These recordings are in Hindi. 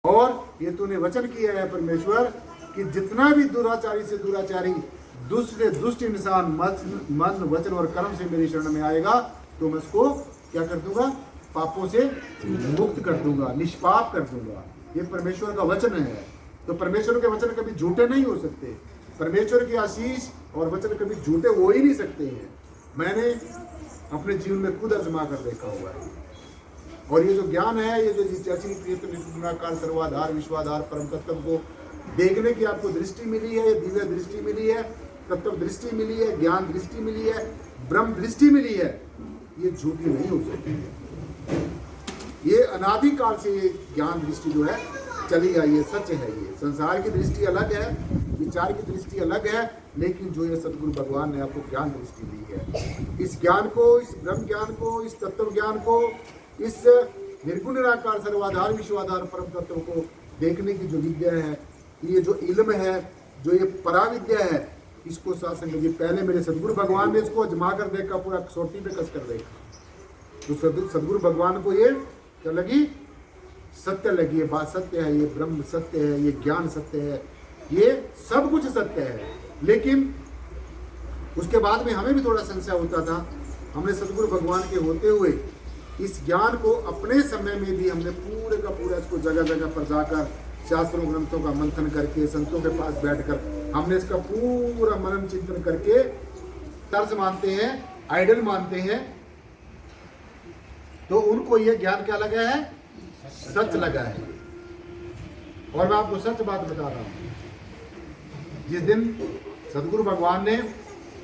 और ये तूने वचन किया है परमेश्वर कि जितना भी दुराचारी से दुराचारी, दुष्ट से दुष्ट इंसान मन वचन और कर्म से मेरी शरण में आएगा तो मैं उसको क्या कर दूंगा, पापों से मुक्त कर दूंगा, निष्पाप कर दूंगा। ये परमेश्वर का वचन है। तो परमेश्वर के वचन कभी झूठे नहीं हो सकते। परमेश्वर की आशीष और वचन कभी झूठे हो ही नहीं सकते हैं। मैंने अपने जीवन में खुद आजमा कर देखा हुआ है। और ये जो ज्ञान है, ये जो निराकार सर्वाधार विश्वाधार परम तत्व को देखने की आपको दृष्टि मिली है, दिव्य दृष्टि मिली है, तत्व दृष्टि मिली है, ज्ञान दृष्टि मिली है, ब्रह्म दृष्टि मिली है, ये झूठी नहीं हो सकती। ये अनादिकाल से ये ज्ञान दृष्टि जो है चली आई है, सच है। ये संसार की दृष्टि अलग है, विचार की दृष्टि अलग है, लेकिन जो ये सदगुरु भगवान ने आपको ज्ञान दृष्टि दी है, इस ज्ञान को, इस ब्रह्म ज्ञान को, इस तत्व ज्ञान को, इस निर्गुण निराकार सर्वाधार विश्वाधार परम तत्व को देखने की जो विद्या है, ये जो इल्म है, जो ये पराविद्या है, इसको साथ संगत जी पहले मेरे सदगुरु भगवान ने इसको अजमा कर देखा, पूरा कसौटी पे कस कर देखा। तो सदगुरु भगवान को ये क्या लगी, सत्य लगी। ये बात सत्य है, ये ब्रह्म सत्य है, ये ज्ञान सत्य है, ये सब कुछ सत्य है। लेकिन उसके बाद में हमें भी थोड़ा संशय होता था। हमने सदगुरु भगवान के होते हुए इस ज्ञान को अपने समय में भी हमने पूरे का पूरा इसको जगह जगह पर जाकर शास्त्रों ग्रंथों का मंथन करके, संतों के पास बैठकर हमने इसका पूरा मनन चिंतन करके तर्ज मानते हैं, आइडल मानते हैं। तो उनको ये ज्ञान क्या लगा है, सच लगा है। और मैं आपको सच बात बता रहा हूं, जिस दिन सदगुरु भगवान ने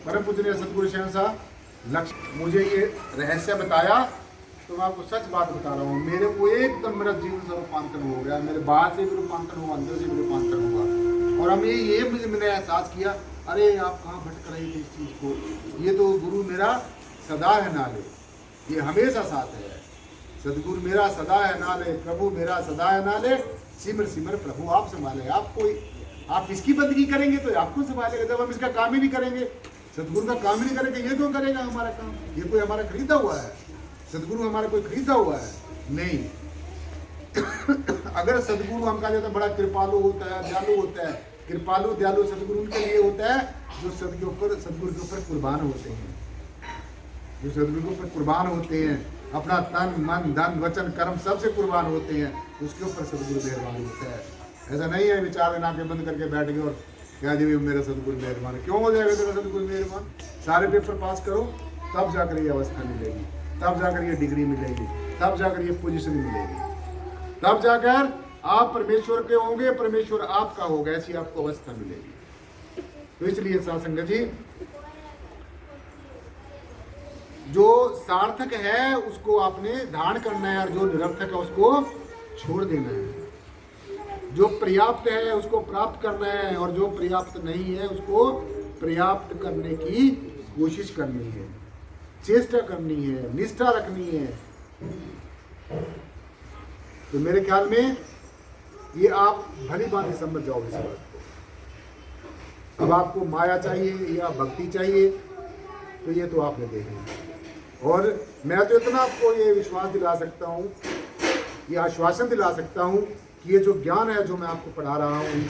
परम पूजनीय सदगुरु शहंशाह लक्ष्य मुझे ये रहस्य बताया, तो मैं आपको सच बात बता रहा हूँ, मेरे को एकदम मेरा जीवन से रूपांतरण हो गया। मेरे बाहर से भी रूपांतरण हुआ, अंदर से भी रूपांतरण हुआ। और हमें ये मैंने एहसास किया, अरे आप कहाँ भटक रहे थे इस चीज़ को, ये तो गुरु मेरा सदा है नाले, ये हमेशा साथ है। सदगुरु मेरा सदा है नाले, प्रभु मेरा सदा है नाले, सिमर सिमर प्रभु आप संभाले। आप इसकी बंदगी करेंगे तो आपको संभालेगा। जब हम इसका काम ही नहीं करेंगे, सदगुरु का काम ही नहीं करेंगे, ये क्यों करेगा हमारा काम? ये कोई हमारा खरीदा हुआ है? सदगुरु हमारा कोई खरीदा हुआ है? नहीं। अगर सदगुरु हम कहा जाता बड़ा कृपालु होता है, दयालु होता है, कृपालु दयालु सदगुरु उनके लिए होता है जो सदगुरु के ऊपर कुर्बान होते हैं, जो सदगुरु के ऊपर कुर्बान होते हैं, अपना तन मन धन वचन कर्म सबसे कुर्बान होते हैं, उसके ऊपर सदगुरु मेहरबान होता है। ऐसा नहीं है विचार आंखें बंद करके बैठ गए और क्या जी मेरा सदगुरु मेहरबान। क्यों हो जाएगा तेरा सदगुरु मेहरबान? सारे पेपर पास करो, तब जाकर ये अवस्था मिलेगी, तब जाकर ये डिग्री मिलेगी, तब जाकर ये पोजीशन मिलेगी, तब जाकर आप परमेश्वर के होंगे, परमेश्वर आपका होगा, ऐसी आपको अवस्था मिलेगी। तो इसलिए साथ संगत जी, जो सार्थक है उसको आपने धारण करना है और जो निरर्थक है उसको छोड़ देना है। जो पर्याप्त है उसको प्राप्त करना है और जो पर्याप्त नहीं है उसको पर्याप्त करने की कोशिश करनी है, चेष्टा करनी है, निष्ठा रखनी है। तो मेरे ख्याल में ये आप भली भांति समझ जाओगे इस बात को। अब आपको माया चाहिए या भक्ति चाहिए, तो ये तो आपने देखा। और मैं तो इतना आपको ये विश्वास दिला सकता हूँ, ये आश्वासन दिला सकता हूँ कि ये जो ज्ञान है जो मैं आपको पढ़ा रहा हूँ,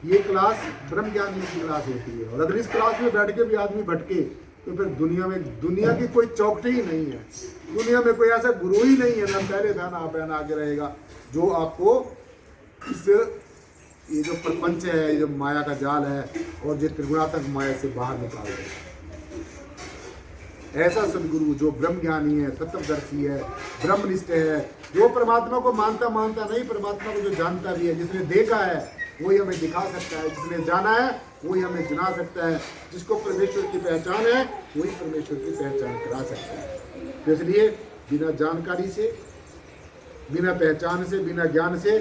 ये क्लास ब्रह्म ज्ञान की क्लास होती है। और अगर इस क्लास में बैठ के भी आदमी भटके तो फिर दुनिया की कोई चौकटी ही नहीं है, दुनिया में कोई ऐसा गुरु ही नहीं है, ना पहले था ना बहन आगे रहेगा, जो आपको इस ये जो प्रपंच है, ये जो माया का जाल है और जो त्रिगुणात्मक माया से बाहर निकाल देगा। ऐसा सदगुरु जो ब्रह्म ज्ञानी है, तत्वदर्शी है, ब्रह्मनिष्ठ है, जो परमात्मा को मानता नहीं, परमात्मा को जो जानता भी है, जिसने देखा है वही हमें दिखा सकता है, जिसने जाना है वही हमें जना सकता है, जिसको परमेश्वर की पहचान है वही परमेश्वर की पहचान करा सकता है। तो इसलिए बिना जानकारी से, बिना पहचान से, बिना ज्ञान से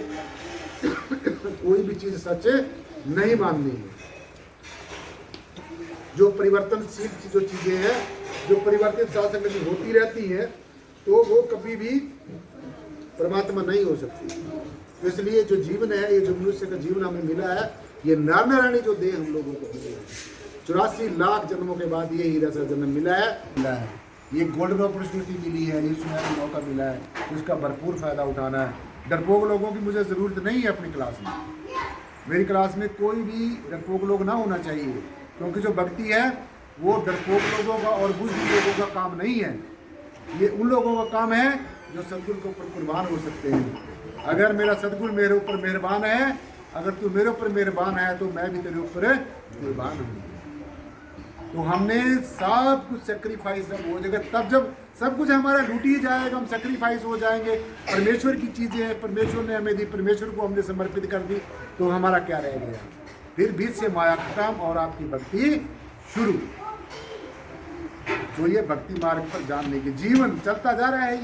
कोई भी चीज सच नहीं माननी है। जो परिवर्तनशील जो चीजें हैं, जो परिवर्तित शासन में होती रहती हैं, तो वो कभी भी परमात्मा नहीं हो सकती। तो इसलिए जो जीवन है, ये जो मनुष्य का जीवन हमें मिला है, ये नर नारायणी जो देह हम लोगों को मिली है, 84 लाख जन्मों के बाद ये हीरा सा जन्म मिला है, ये गोल्डन अपॉर्चुनिटी मिली है, ये सुनहरा मौका मिला है, तो इसका भरपूर फायदा उठाना है। डरपोक लोगों की मुझे ज़रूरत नहीं है अपनी क्लास में। मेरी क्लास में कोई भी डरपोक लोग ना होना चाहिए, क्योंकि जो भक्ति है वो डरपोक लोगों का और बुज़दिल लोगों का काम नहीं है। ये उन लोगों का काम है जो सदगुरु के ऊपर कुर्बान हो सकते हैं। अगर मेरा सदगुरु मेरे ऊपर मेहरबान है, अगर तू मेरे ऊपर मेहरबान है, तो मैं भी तेरे ऊपर कुर्बान हूँ। तो हमने सब कुछ सेक्रीफाइस जब हो जाएगा, तब जब सब कुछ हमारा लूट ही जाएगा, हम सेक्रीफाइस हो जाएंगे, परमेश्वर की चीज़ें हैं, परमेश्वर ने हमें दी, परमेश्वर को हमने समर्पित कर दी, तो हमारा क्या रह गया? फिर बीच से माया खत्म और आपकी भक्ति शुरू। तो ये भक्ति मार्ग पर जानने के जीवन चलता जा रहा है।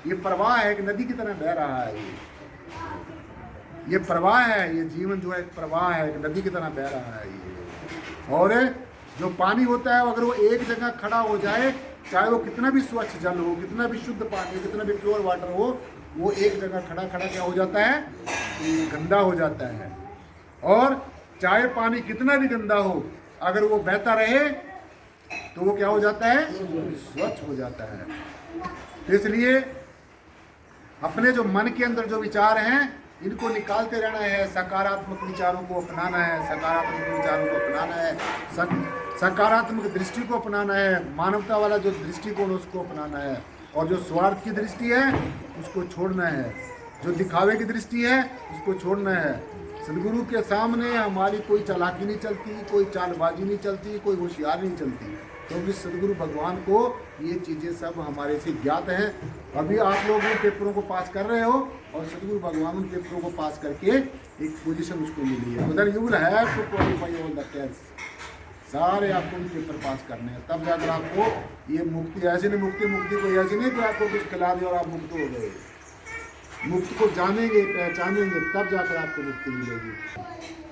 ये प्रवाह है, एक नदी की तरह बह रहा है। ये प्रवाह है, ये जीवन जो है एक प्रवाह है, एक नदी की तरह बह रहा है ये। और जो पानी होता है, अगर वो एक जगह खड़ा हो जाए, चाहे वो कितना भी स्वच्छ जल हो, कितना भी शुद्ध पानी, कितना भी प्योर वाटर हो, वो एक जगह खड़ा क्या हो जाता है? गंदा हो जाता है। और चाहे पानी कितना भी गंदा हो, अगर वो बहता रहे तो वो क्या हो जाता है? स्वच्छ हो जाता है। तो इसलिए अपने जो मन के अंदर जो विचार हैं, इनको निकालते रहना है, सकारात्मक विचारों को अपनाना है, सकारात्मक विचारों को अपनाना है, सकारात्मक दृष्टि को अपनाना है, मानवता वाला जो दृष्टिकोण उसको अपनाना है, और जो स्वार्थ की दृष्टि है उसको छोड़ना है, जो दिखावे की दृष्टि है उसको छोड़ना है। सदगुरु के सामने हमारी कोई चालाकी नहीं चलती, कोई चालबाजी नहीं चलती, कोई होशियार नहीं चलती, क्योंकि सदगुरु भगवान को ये चीज़ें सब हमारे से ज्ञात हैं। अभी आप लोग उन पेपरों को पास कर रहे हो, और सदगुरु भगवान उन पेपरों को पास करके एक पोजीशन उसको मिली है। उधर you will have to qualify all the test, सारे आपको पेपर पास करने हैं, तब जाकर आपको ये मुक्ति। ऐसे नहीं मुक्ति कोई ऐसी नहीं कि आपको कुछ खिला दे और आप मुक्त हो गए। मुक्त को जानेंगे, पहचानेंगे, तब जाकर आपको मुक्ति मिलेगी।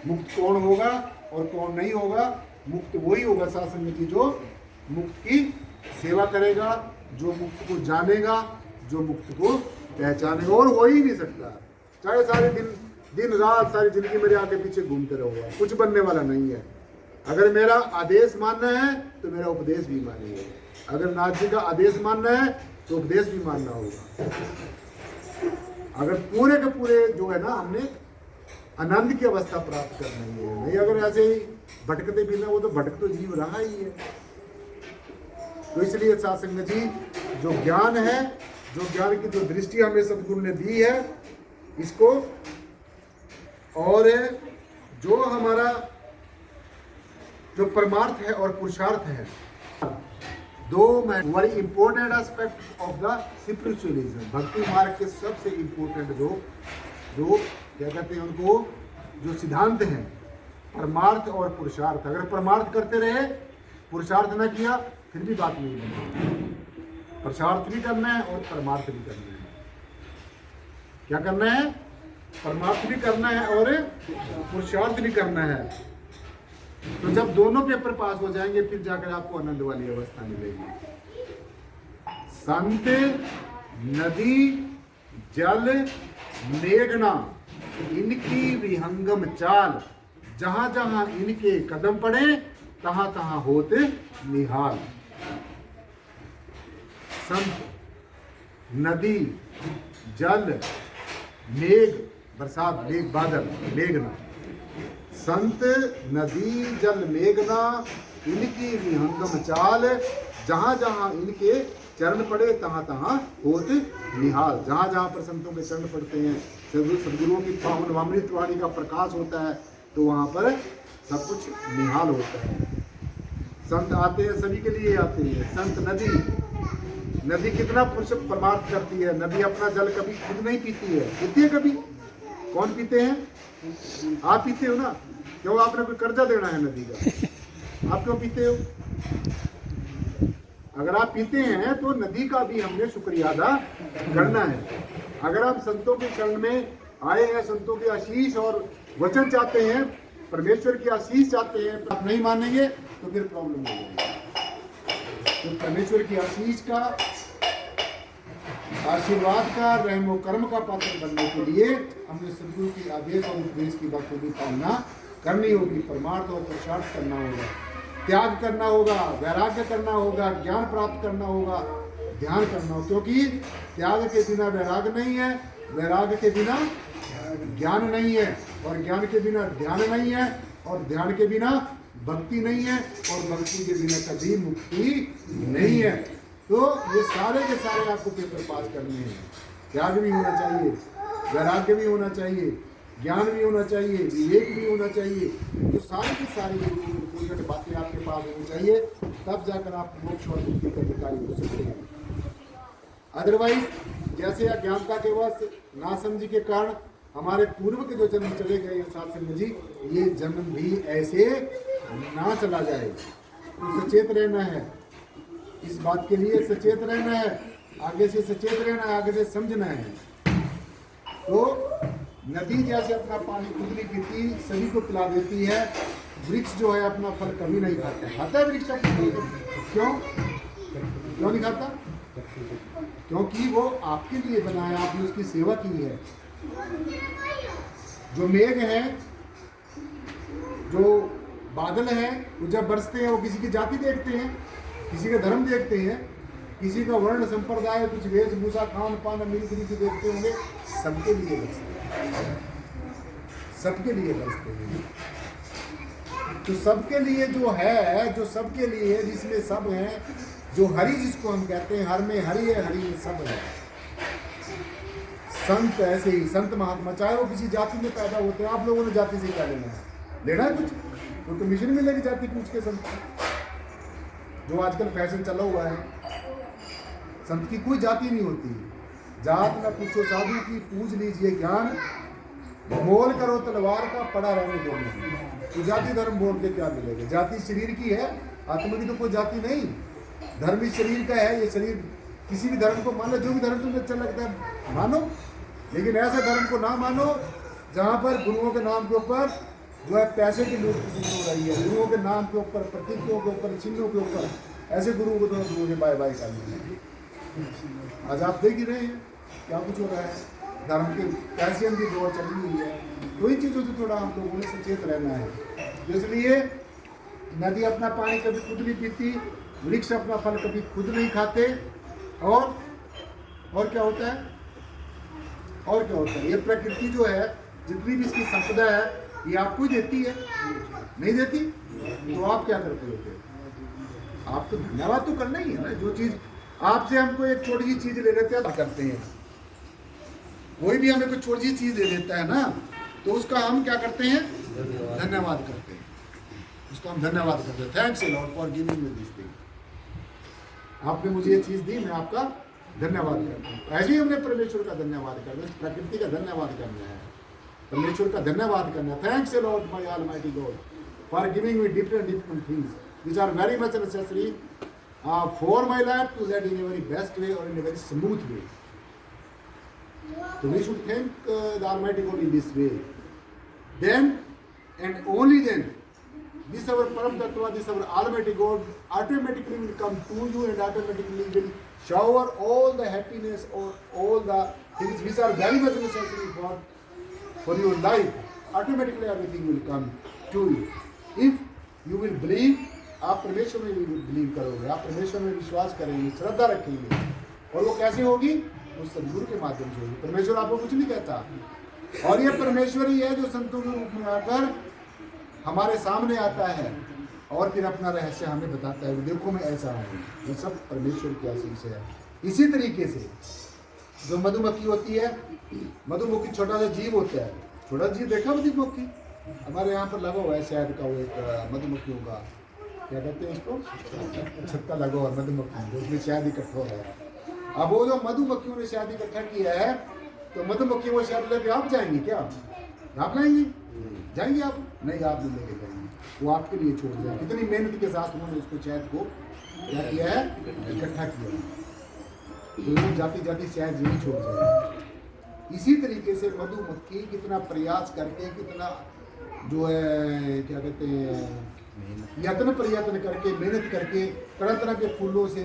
मुक्त कौन होगा और कौन नहीं होगा? मुक्त वही होगा साथ संगत की जो मुक्त की सेवा करेगा, जो मुक्त को जानेगा, जो मुक्त को पहचानेगा। और हो ही नहीं सकता, चाहे सारे दिन रात सारी जिंदगी मेरे आगे पीछे घूमते रहोगे, कुछ बनने वाला नहीं है। अगर मेरा आदेश मानना है तो मेरा उपदेश भी मानिए, अगर नाथ जी का आदेश मानना है तो उपदेश भी मानना होगा। अगर पूरे के पूरे जो है ना, हमने आनंद की अवस्था प्राप्त करनी है, नहीं अगर ऐसे ही भटकते बिना, वो तो भटक तो जीव रहा ही है। तो इसलिए साथ संगत जी, जो ज्ञान है, जो ज्ञान की जो दृष्टि हमें सदगुरु ने दी है, इसको, और जो हमारा जो परमार्थ है और पुरुषार्थ है, दो very important aspect of the spiritualism, भक्ति मार्ग के सबसे इंपॉर्टेंट जो क्या कहते हैं उनको, जो सिद्धांत हैं, परमार्थ और पुरुषार्थ। अगर परमार्थ करते रहे, पुरुषार्थ न किया, फिर भी बात नहीं बनेगी। पुरुषार्थ भी करना है और परमार्थ भी करना है। क्या करना है? परमार्थ भी करना है और पुरुषार्थ भी करना है। तो जब दोनों पेपर पास हो जाएंगे, फिर जाकर आपको आनंद वाली अवस्था मिलेगी। संत, नदी, जल, मेघना, इनकी विहंगम चाल, जहां जहां इनके कदम पड़े, तहां तहां होते निहाल। संत, नदी, जल, मेघ, बरसात, मेघ, बादल, मेघना, संत, नदी, जल, मेघना, इनकी विहंगम चाल, जहां जहां इनके चरण पड़े, तहां तहां होत निहाल। जहां जहां पर संतों के चरण पड़ते हैं, सदगुरुओं की पावन अमृत वाणी का प्रकाश होता है, तो वहां पर सब कुछ निहाल होता है। संत आते हैं, सभी के लिए आते हैं। संत, नदी कितना परमार्थ करती है। नदी अपना जल कभी खुद नहीं पीती है, पीती है कभी? कौन पीते हैं? आप पीते हो ना, क्यों? आपने कोई कर्जा देना है नदी का, आप क्यों पीते हो? अगर आप पीते हैं तो नदी का भी हमने शुक्रिया अदा करना है। अगर आप संतों के चरण में आए हैं, संतों के आशीष और वचन चाहते हैं, परमेश्वर की आशीष चाहते हैं, आप नहीं मानेंगे तो फिर प्रॉब्लम हो जाएगी। तो परमेश्वर की आशीष का, आशीर्वाद का, रहमो कर्म का पात्र बनने के लिए हमने सदगुरु के आदेश और उपदेश की बखूबी पालना करनी होगी। परमार्थ और पुरुषार्थ करना होगा, त्याग करना होगा, वैराग्य करना होगा, ज्ञान प्राप्त करना होगा, ध्यान करना होगा। क्योंकि त्याग के बिना वैराग्य नहीं है, वैराग्य के बिना ज्ञान नहीं है, और ज्ञान के बिना ध्यान नहीं है, और ध्यान के बिना भक्ति नहीं है, और भक्ति के बिना कभी मुक्ति नहीं है। तो ये सारे के सारे आपको पेपर पास करने हैं। त्याग भी होना चाहिए, वैराग्य भी होना चाहिए, ज्ञान भी होना चाहिए, विवेक भी होना चाहिए। तो सारी की सारी बातें आपके पास होनी चाहिए, तब जाकर आप मोक्ष और मुक्ति के अधिकारी हो सकते हैं। अदरवाइज जैसे अज्ञानता के वश नासमझी के कारण हमारे पूर्व के जो जन्म चले गए साथ संग जी, ये जन्म भी ऐसे ना चला जाए। तो सचेत रहना है, इस बात के लिए सचेत रहना है, आगे से सचेत रहना है, आगे से समझना है। तो नदी जैसे अपना पानी खुद नहीं पीती, सभी को पिला देती है, वृक्ष जो है अपना फल कभी नहीं खाता। खाता है वृक्ष अपना फल? क्यों नहीं खाता? क्योंकि वो आपके लिए बना है, आपने उसकी सेवा की है। जो मेघ है, जो बादल है, वो जब बरसते हैं वो किसी की जाति देखते हैं, किसी का धर्म देखते हैं, किसी का वर्ण संप्रदाय, कुछ वेशभूषा, खान पान, मिल रीति देखते होंगे। सबके लिए बरसते हैं, सबके लिए बरसते हैं। तो सबके लिए जो है, जो सबके लिए, जिसमें सब है, जो हरि जिसको हम कहते हैं, हर में हरि है, हरि में सब है। संत ऐसे ही, संत महात्मा चाहे वो किसी जाति में पैदा होते हैं, आप लोगों ने जाति से क्या लेना है? लेना है कुछ? तो कमीशन मिलेगी जाति पूछ के संत, जो आजकल फैशन चला हुआ है। संत की कोई जाति नहीं होती, जात न पूछो साधु की, पूछ लीजिए ज्ञान, मोल करो तलवार का, पड़ा रहने दो। तो जाति धर्म बोल के क्या मिलेगा? जाति शरीर की है, आत्मा की तो कोई जाति नहीं। धर्म इस शरीर का है, ये शरीर किसी भी धर्म को मान लो, जो भी धर्म तुम्हें अच्छा लगता है मानो, लेकिन ऐसे धर्म को ना मानो जहाँ पर गुरुओं के नाम के ऊपर जो है पैसे की लूट हो रही है, गुरुओं के नाम के ऊपर, प्रतीकों के ऊपर, चिन्हों के ऊपर, ऐसे गुरुओं को तो गुरु के बाय बाय करनी है। आज आप देख ही रहे हैं क्या कुछ हो रहा है, धर्म के पैसियन की दौड़ चली हुई है। तो इन चीज़ों से थोड़ा हम लोगों ने सचेत रहना है। इसलिए नदी अपना पानी कभी खुद नहीं पीती, वृक्ष अपना फल कभी खुद नहीं खाते, और क्या होता है? और क्या होता है? ये प्रकृति जो है, जितनी भी इसकी संपदा है, ये आपको ही देती है, नहीं देती? तो आप क्या करते हो? आप तो धन्यवाद तो करना ही है ना। जो चीज़ आपसे हमको एक छोटी सी चीज़ ले लेते हैं, करते हैं, कोई भी हमें कोई छोटी सी चीज़ दे देता है ना, तो उसका हम क्या करते हैं? धन्यवाद करते हैं, उसका हम धन्यवाद करते हैं। Thanks a Lord for giving me this thing. आपने मुझे ये चीज़ दी, मैं आपका धन्यवाद करता हूँ। ऐसे ही हमने परमेश्वर का धन्यवाद करना है, प्रकृति का धन्यवाद करना है, परमेश्वर का धन्यवाद करना है। Thanks a lord my almighty God for giving me different things which are very much necessary for my life to lead in a very best way और in a very smooth way. So we should thank the Almighty God in this way. Then and only then, this our Param Tattva, this our Almighty God automatically will come to you and automatically will shower all the happiness or all the things which are very much necessary for your life. Automatically everything will come to you. If you will believe, आप परमेश्वर में भी बिलीव करोगे, आप परमेश्वर में विश्वास करेंगे, श्रद्धा रखेंगे, और वो कैसे होगी? उस सदगुरु के माध्यम से होगी। परमेश्वर आपको कुछ नहीं कहता, और ये परमेश्वर ही है जो संतों के रूप में आकर हमारे सामने आता है और फिर अपना रहस्य हमें बताता है, देखो मैं ऐसा हूँ। ये सब परमेश्वर की आशीष है। इसी तरीके से जो मधुमक्खी होती है, मधुमक्खी छोटा सा जीव होता है, छोटा जीव देखा मधुमक्खी? हमारे यहाँ पर लगा हुआ है शहद का वो एक मधुमक्खियों का, क्या कहते हैं उसको, छत्ता लगा हुआ मधुमक्खी, उसमें शहद इकट्ठा हो रहा है। अब वो जो मधुमक्खियों ने शहद इकट्ठा किया है, तो मधुमक्खी वो शहद लेके आप जाएंगे क्या? आप लाएंगे? जाएंगे आप? नहीं, आप नहीं लेके जाएंगे, वो आपके लिए छोड़ देंगे। कितनी मेहनत के साथ उन्होंने उसको शहद को क्या किया है? इकट्ठा किया, तो जाती जाती शहद यही छोड़ जाएगी। इसी तरीके से मधुमक्खी कितना प्रयास करके, कितना जो है क्या कहते हैं, यत्न प्रयत्न करके, मेहनत करके, तरह तरह के फूलों से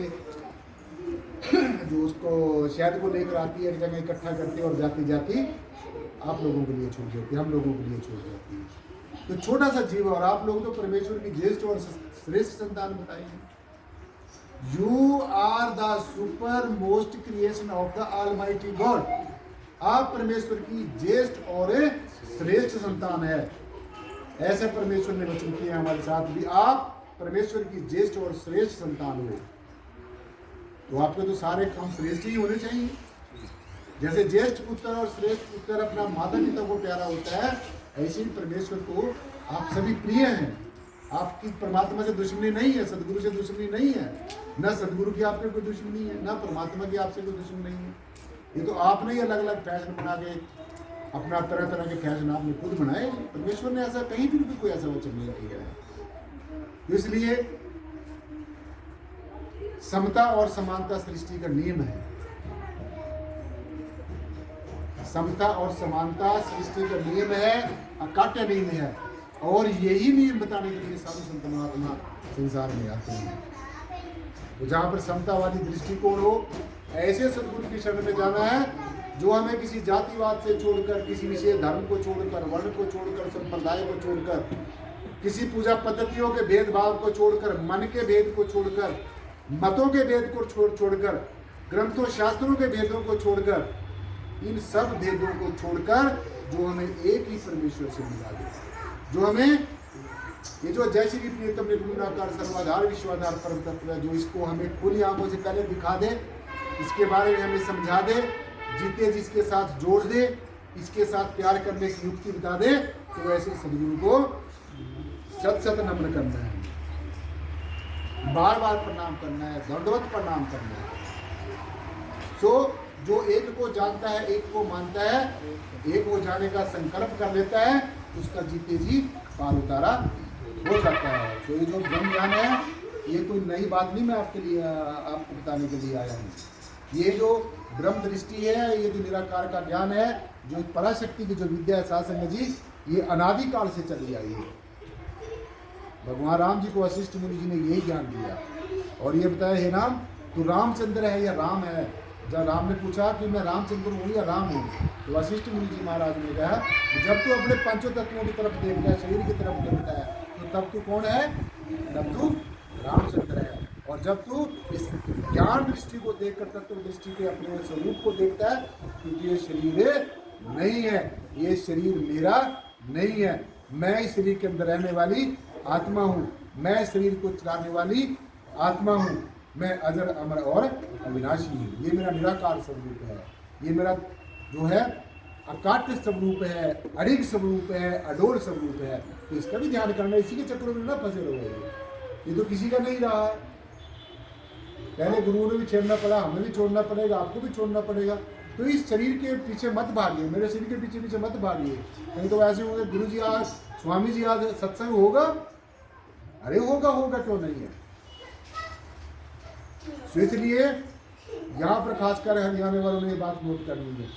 जो उसको शहद को लेकर आती है, एक जगह इकट्ठा करती है और जाती जाती आप लोगों के लिए छोड़ देती है, हम लोगों के लिए छोड़ देती है। तो छोटा सा जीव, और आप लोग तो परमेश्वर की ज्येष्ठ और श्रेष्ठ संतान बताएंगे। You are the super most creation of the almighty God. आप परमेश्वर की ज्येष्ठ और श्रेष्ठ संतान है। ऐसे परमेश्वर ने वचन किया हमारे साथ भी, आप परमेश्वर की ज्येष्ठ और श्रेष्ठ संतान हो। तो आपके तो सारे काम श्रेष्ठ ही होने चाहिए। जैसे ज्येष्ठ पुत्र और श्रेष्ठ पुत्र अपना माता पिता को प्यारा होता है, ऐसे ही परमेश्वर को आप सभी प्रिय हैं। आपकी परमात्मा से दुश्मनी नहीं है, सदगुरु से दुश्मनी नहीं है, न सदगुरु की आपसे कोई दुश्मनी है, न परमात्मा की आपसे कोई दुश्मनी नहीं है। ये तो आपने ही अलग अलग फैशन बना के अपना तरह तरह के फैशन आपने खुद बनाए। परमेश्वर ने ऐसा कहीं भी कोई ऐसा वचन नहीं किया है। इसलिए समता और समानता सृष्टि का नियम है। समता और समानता सृष्टि का नियम है, अकाट्य नियम है। और यही नियम बताने के लिए साधु संत महात्मा संसार में आते हैं। तो जहाँ पर समता वाली दृष्टिकोण हो, ऐसे सदगुरु की शरण में जाना है जो हमें किसी जातिवाद से छोड़कर, किसी विशेष धर्म को छोड़कर, वर्ण को छोड़कर, संप्रदाय को छोड़कर, किसी पूजा पद्धतियों के भेदभाव को छोड़कर, मन के भेद को छोड़कर, मतों के भेद को छोड़कर, ग्रंथों शास्त्रों के भेदों को छोड़कर, इन सब भेदों को छोड़कर जो हमें एक ही परमेश्वर से मिला दे, जो हमें ये जो जय श्री प्रियतम निर्गुणाकार सर्वाधार विश्वाधार परम तत्व है, जो इसको हमें खुली आंखों से पहले दिखा दे, इसके बारे में हमें समझा दे, जीते जिसके साथ जोड़ दे, इसके साथ प्यार करने की युक्ति बता दे, तो ऐसे सदगुरु को सत सत नम्र करना है, बार बार प्रणाम करना है, दंडवत प्रणाम करना है। सो जो एक को जानता है, एक को मानता है, एक हो जाने का संकल्प कर लेता है, उसका जीते जी पार उतारा हो जाता है। तो ये जो ब्रह्म ज्ञान है, ये कोई नई बात नहीं, मैं आपके लिए आपको बताने के लिए आया हूँ। ये जो ब्रह्म दृष्टि है, ये जो निराकार का ज्ञान है, जो पराशक्ति की जो विद्या है सात्संग जी, ये अनादिकाल से चली आई है। भगवान राम जी को वशिष्ठ मुनि जी ने यही ज्ञान दिया और ये बताया, हे राम तू रामचंद्र है या राम है। जब राम ने पूछा कि मैं रामचंद्र हूँ या राम हूँ, तो वशिष्ठ मुनि जी महाराज ने कहा कि जब तू अपने पंचों तत्वों की तरफ देखता है, शरीर की तरफ देखता है, तो तब तू कौन है? तब तू रामचंद्र है। और जब तू इस ज्ञान दृष्टि को देखकर तत्व दृष्टि के अपने स्वरूप को देखता है, क्योंकि ये शरीर नहीं है, ये शरीर मेरा नहीं है, मैं इस शरीर के अंदर रहने वाली आत्मा हूँ, मैं शरीर को चलाने वाली आत्मा हूँ, मैं अजर अमर और अविनाशी हूँ। ये मेरा निराकार स्वरूप है, ये मेरा जो है अकाट्य स्वरूप है, अडिग स्वरूप है, अडोल स्वरूप है। तो इसका भी ध्यान करना, इसी के चक्रों में ना फंसे रहोगे। ये तो किसी का नहीं रहा है, पहले गुरुओं ने भी छेड़ना पड़ा, हमें भी छोड़ना पड़ेगा, आपको भी छोड़ना पड़ेगा। तो इस शरीर के पीछे मत भागिए, मेरे शरीर के पीछे पीछे मत भागिए। कहीं तो ऐसे होंगे, गुरु जी आज, स्वामी जी आज सत्संग होगा, अरे होगा, होगा क्यों नहीं है। तो इसलिए यहाँ पर खासकर हरियाणा वालों ने ये बात नोट करनी है।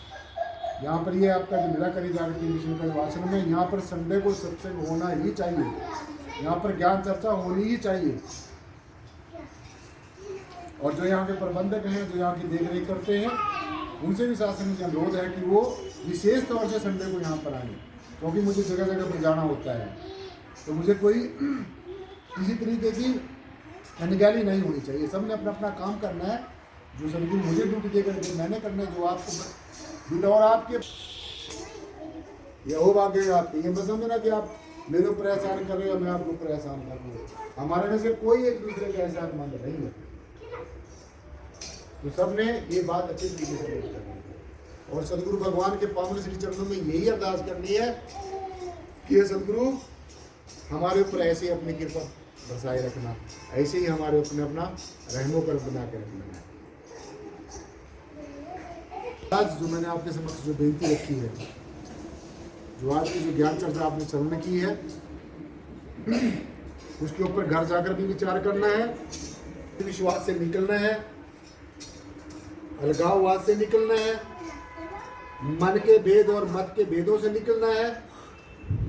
यहाँ पर ये आपका जो निराकारी जागृति मिशन का आश्रम है, यहाँ पर संडे को सत्संग होना ही चाहिए, यहाँ पर ज्ञान चर्चा होनी ही चाहिए। और जो यहाँ के प्रबंधक हैं, जो यहाँ की देखरेख करते हैं, उनसे भी शासन का अनुरोध है कि वो विशेष तौर से संडे को यहाँ पर आए, क्योंकि मुझे जगह जगह पर जाना होता है। तो मुझे कोई किसी तरीके की अनगैली नहीं होनी चाहिए। सबने अपना अपना काम करना है, जो सदगुरु मुझे ड्यूटी देकर जो मैंने करना है, जो आपको ड्यूटी और आपके ये हो बाकी आपके ये मत समझना कि आप मेरे ऊपर एहसान कर रहे हो, मैं आपके ऊपर एहसान कर रहा हूँ। हमारे में से कोई एक दूसरे का एहसान मंद नहीं है। तो सबने ये बात अच्छे तरीके से पेश करनी है और सदगुरु भगवान के पावन श्री चरणों में यही अरदास करनी है कि ये सदगुरु हमारे ऊपर ऐसे ही अपनी कृपा बरसाए रखना, ऐसे ही हमारे ऊपर अपना रहमो कर बना के रखना है। आज जो मैंने आपके समक्ष जो बेनती रखी है, जो आज की जो ज्ञान चर्चा आपने चरण की है, उसके ऊपर घर जाकर भी विचार करना है, विश्वास से निकलना है, अलगाववाद से निकलना है, मन के भेद और मत के भेदों से निकलना है,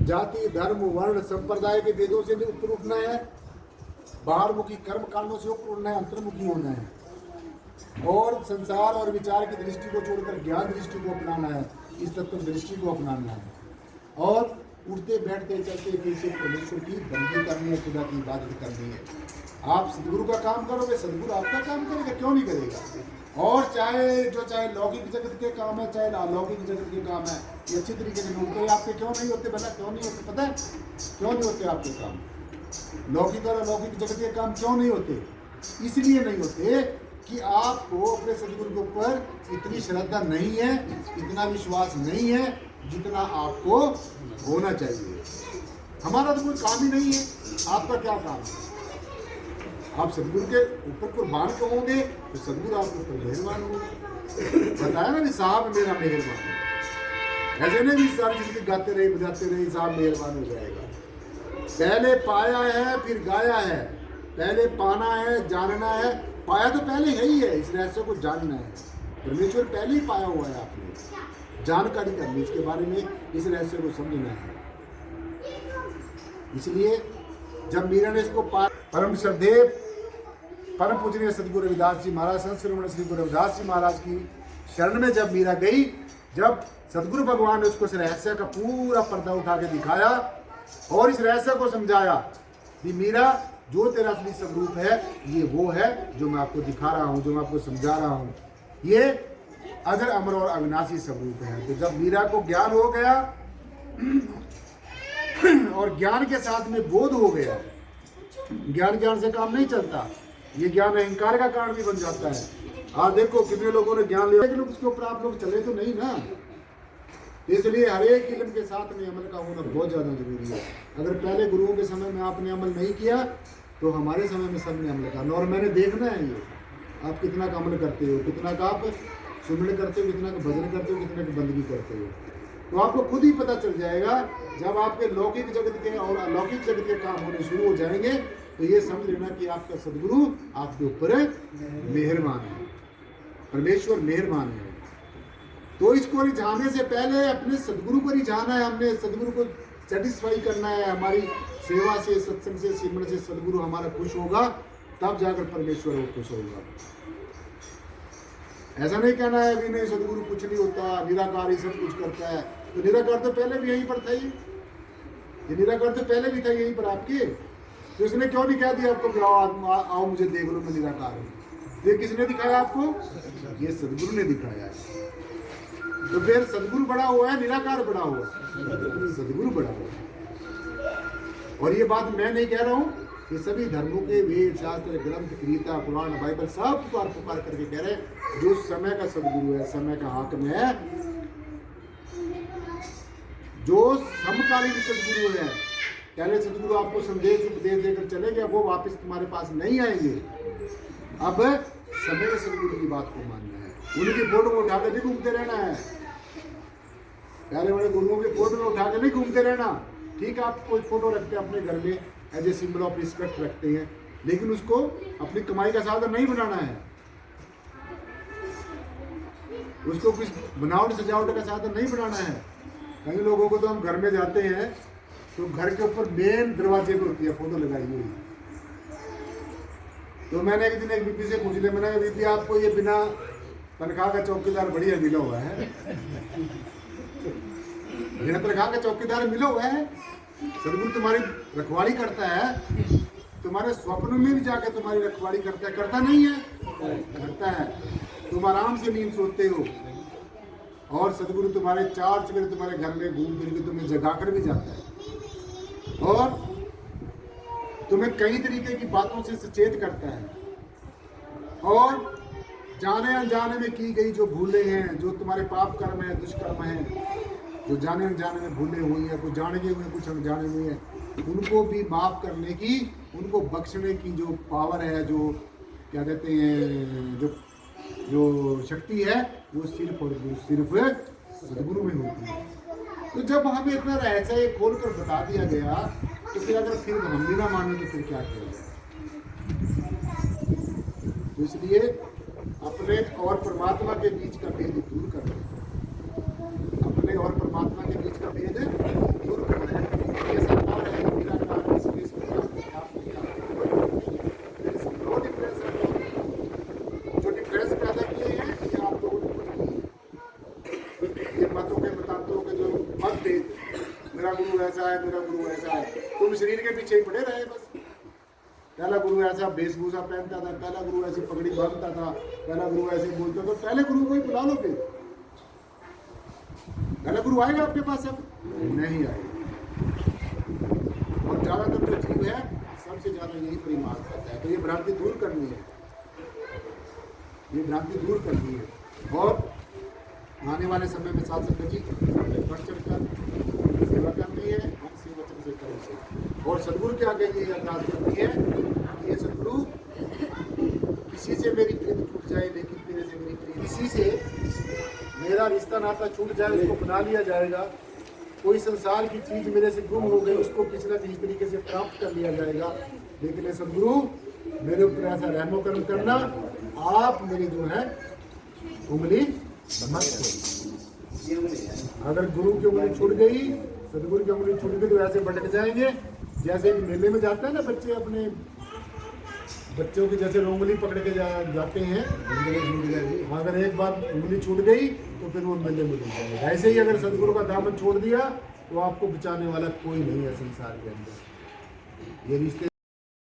जाति धर्म वर्ण संप्रदाय के भेदों से ऊपर उठना है, बाहरमुखी कर्म कांडों से ऊपर उठना है, अंतर्मुखी होना है और संसार और विचार की दृष्टि को छोड़कर ज्ञान दृष्टि को अपनाना है, इस तत्व दृष्टि को अपनाना है और उठते बैठते चलते फिरते परमेश्वर की बंदगी करनी है, खुदा की इबादत करनी है। आप सदगुरु का काम करोगे, सदगुरु आपका काम करेगा, क्यों नहीं करेगा। और चाहे लौकिक जगत के काम है, चाहे अलौकिक जगत के काम है, ये अच्छी तरीके से नोट करो। आपके क्यों नहीं होते, भला क्यों नहीं होते, पता है क्यों नहीं होते आपके काम? लौकिक और अलौकिक जगत के काम क्यों नहीं होते? इसलिए नहीं होते कि आपको अपने सदगुरु के ऊपर इतनी श्रद्धा नहीं है, इतना विश्वास नहीं है जितना आपको होना चाहिए। हमारा तो कोई काम ही नहीं है, आपका क्या काम है? आप सदगुरु के ऊपर कुर्बान होंगे तो सदगुरु आपके ऊपर मेहरबान होंगे। बताया ना भी साहब मेरा मेहरबान है, ऐसे नहीं भी सारी जिंदगी गाते रहे बजाते रहे साहब मेहरबान हो जाएगा। पहले पाया है फिर गाया है, पहले पाना है जानना है। पाया तो पहले है ही है, इस रहस्य को जानना है। परमेश्वर पहले ही पाया हुआ है, आपने जानकारी करनी इसके बारे में, इस रहस्य को समझना है। इसलिए जब मीरा ने इसको परम श्रद्धेय परम पूजनीय सदगुरु रविदास जी महाराज, संत शिरोमणि श्री गुरु रविदास जी महाराज की शरण में जब मीरा गई, जब सदगुरु भगवान ने उसको इस रहस्य का पूरा पर्दा उठा के दिखाया और इस रहस्य को समझाया कि मीरा जो तेरा असली स्वरूप है ये वो है जो मैं आपको दिखा रहा हूँ, जो मैं आपको समझा रहा हूँ, ये अजर अमर और अविनाशी स्वरूप है। तो जब मीरा को ज्ञान हो गया और ज्ञान के साथ में बोध हो गया, ज्ञान से काम नहीं चलता, ये ज्ञान अहंकार का कारण भी बन जाता है। आप देखो कितने लोगों ने ज्ञान लिया लेकिन उसके ऊपर आप लोग चले तो नहीं ना। इसलिए हर एक इल्म के साथ में अमल का होना बहुत ज़्यादा जरूरी है। अगर पहले गुरुओं के समय में आपने अमल नहीं किया तो हमारे समय में सबने अमल करना, और मैंने देखना है ये आप कितना का अमल करते हो, कितना का आप सुमरण करते हो, कितना का भजन करते हो, कितना की बंदगी करते हो। तो आपको खुद ही पता चल जाएगा जब आपके लौकिक जगत के और अलौकिक जगत के काम होने शुरू हो जाएंगे तो ये समझ लेना कि आपका सदगुरु आपके ऊपर मेहरबान है, परमेश्वर मेहरबान है। तो इसको रिझाने से पहले अपने सदगुरु को रिझाना है, हमने सदगुरु को सेटिस्फाई करना है। हमारी सेवा से, सत्संग से, सिमरन से सदगुरु हमारा खुश होगा, तब जाकर परमेश्वर वो खुश होगा। ऐसा नहीं कहना है कि नहीं सदगुरु कुछ नहीं होता, निराकार ही सब कुछ करता है। तो निराकार तो पहले भी यहीं पर था ही, ये निराकार तो पहले भी था यहीं पर आपके। तो इसने क्यों नहीं कह दिया आपको कि आओ मुझे देख लो मैं निराकार हूँ? ये किसने दिखाया आपको? ये सदगुरु ने दिखाया है। तो फिर सदगुरु बड़ा हुआ है, निराकार बड़ा हुआ, सदगुरु बड़ा हुआ। और ये बात मैं नहीं कह रहा हूँ, ये सभी धर्मों के वेद शास्त्र ग्रंथ गीता पुराण बाइबल सब पुकार करके कह रहे हैं जो समय का सदगुरु है, समय का हाकिम है, जो समकालीन सदगुरु है। पहले सदगुरु आपको संदेश उपदेश देकर चले गए, वो वापस तुम्हारे पास नहीं आएंगे। अब समय के सदगुरु की बात को मानना है, उनकी फोटो को उठा के नहीं घूमते रहना है। प्यारे बड़े गुरुओं के फोटो में उठा के नहीं घूमते रहना। ठीक है, आप कोई फोटो रखते हैं अपने घर में as a symbol of respect रखते हैं, लेकिन उसको अपनी कमाई का साधन नहीं बनाना है, उसको कुछ बनावट सजावट का साधन नहीं बनाना है। कई लोगों को तो हम घर में जाते हैं तो घर के ऊपर मेन दरवाजे पर होती है फोटो लगाई हुई। तो मैंने एक दिन एक बीपी से पूछ लिया, मैंने कहा बीपी आपको ये बिना तनख्वाह का चौकीदार बढ़िया मिला हुआ है, बिना तनख्वाह का चौकीदार मिला हुआ है, सदगुरु तुम्हारी रखवाली करता है, तुम्हारे स्वप्न में भी जाकर तुम्हारी रखवाली करता है, करता नहीं है? करता है। तुम आराम से नींद सोते हो और सदगुरु तुम्हारे 4 सवेरे तुम्हारे घर में घूम फिर के तुम्हें जगाकर भी जाता है और तुम्हें कई तरीके की बातों से सचेत करता है। और जाने अनजाने में की गई जो भूलें हैं, जो तुम्हारे पाप कर्म है, दुष्कर्म है, जो जाने अनजाने में भूले हुई है, कुछ जाने हुए कुछ अनजाने हुए हैं, उनको भी माफ करने की, उनको बख्शने की जो पावर है, जो क्या कहते हैं, जो शक्ति है, वो सिर्फ और सिर्फ सदगुरु में होती है। तो जब हमें इतना रहस्य ये खोल कर बता दिया गया तो फिर अगर फिर हम भी ना माने तो फिर क्या करेंगे? तो इसलिए अपने और परमात्मा के बीच का भेद दूर करना, अपने और परमात्मा के बीच का भेद दूर करना है। ये सरकार है, निराकार है, इसलिए जो डिफरेंस पैदा किए हैं ये आप लोगों ने, ये मतों के मतांतरों के जो मतभेद, मेरा गुरु ऐसा है, मेरा गुरु ऐसा है, तुम शरीर के पीछे ही पड़े रहे बस। पहला गुरु ऐसा वेशभूषा पहनता था, पहला गुरु ऐसी पगड़ी बांधता था, पहला गुरु ऐसे बोलता था। पहले गुरु को ही बुला लो, फिर पहला गुरु आएगा आपके पास? अब नहीं आएगा। और ज्यादातर जो जीव है सबसे ज्यादा यही परिमाण करता है। तो ये भ्रांति दूर करनी है, ये भ्रांति दूर करनी है। और आने वाले समय में साथ संगत जी बढ़ चढ़कर सेवा करनी है, मन से वचन से कर्म से। और सदगुरु के आगे ये अरदास करनी है कि ये सदगुरु, किसी से मेरी प्रीति टूट जाए लेकिन तेरे से मेरी प्रीति, किसी से मेरा रिश्ता नाता छूट जाए उसको बना लिया जाएगा, कोई संसार की चीज मेरे से गुम हो गई उसको किसी न किसी तरीके से प्राप्त कर लिया जाएगा, लेकिन सदगुरु मेरे ऊपर ऐसा रहमो कर्म करना, आप मेरी जो है उंगली मत छोड़िए। अगर गुरु की उंगली छूट गई, सदगुरु की उंगली छूट गई तो ऐसे भटक जाएंगे जैसे कि मेले में जाते हैं ना बच्चे, अपने बच्चों की जैसे उंगली पकड़ के जाते हैं, अगर एक बार उंगली छूट गई तो फिर वो मेले में डूब जाएगा। ऐसे ही अगर सदगुरु का दामन छोड़ दिया तो आपको बचाने वाला कोई नहीं है संसार के अंदर। ये रिश्ते